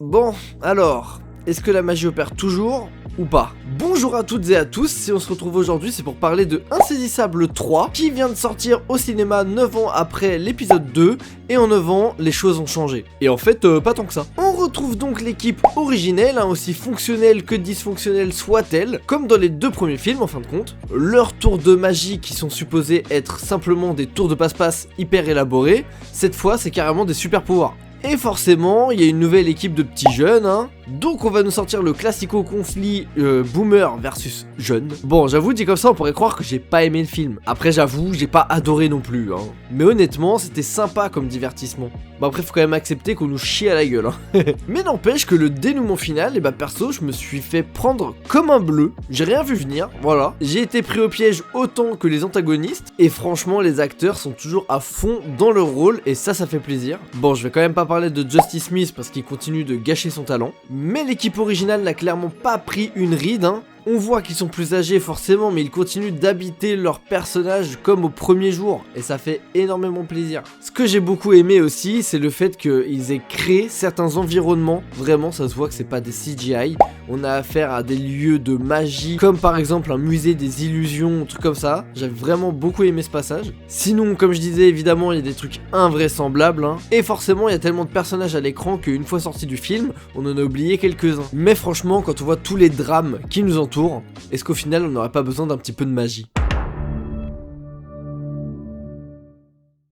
Bon, alors, est-ce que la magie opère toujours ou pas? Bonjour à toutes et à tous, si on se retrouve aujourd'hui c'est pour parler de Insaisissable 3 qui vient de sortir au cinéma 9 ans après l'épisode 2 et en 9 ans les choses ont changé. Et en fait pas tant que ça. On retrouve donc l'équipe originelle, aussi fonctionnelle que dysfonctionnelle soit-elle, comme dans les deux premiers films en fin de compte. Leurs tours de magie qui sont supposés être simplement des tours de passe-passe hyper élaborés, cette fois c'est carrément des super pouvoirs. Et forcément, il y a une nouvelle équipe de petits jeunes, donc on va nous sortir le classico conflit boomer versus jeunes. Bon, j'avoue, dit comme ça, on pourrait croire que j'ai pas aimé le film. Après, j'avoue, j'ai pas adoré non plus, Mais honnêtement, c'était sympa comme divertissement. Bon, après, faut quand même accepter qu'on nous chie à la gueule, Mais n'empêche que le dénouement final, et perso, je me suis fait prendre comme un bleu. J'ai rien vu venir, voilà. J'ai été pris au piège autant que les antagonistes, et franchement, les acteurs sont toujours à fond dans leur rôle, et ça fait plaisir. Bon, je vais quand même pas parler de Justice Smith parce qu'il continue de gâcher son talent. Mais l'équipe originale n'a clairement pas pris une ride, On voit qu'ils sont plus âgés forcément, mais ils continuent d'habiter leur personnage comme au premier jour, et ça fait énormément plaisir. Ce que j'ai beaucoup aimé aussi, c'est le fait qu'ils aient créé certains environnements, vraiment ça se voit que c'est pas des CGI, on a affaire à des lieux de magie, comme par exemple un musée des illusions, un truc comme ça, j'avais vraiment beaucoup aimé ce passage. Sinon, comme je disais, évidemment, il y a des trucs invraisemblables, et forcément, il y a tellement de personnages à l'écran qu'une fois sorti du film, on en a oublié quelques-uns. Mais franchement, quand on voit tous les drames qui nous entourent, est-ce qu'au final on n'aurait pas besoin d'un petit peu de magie?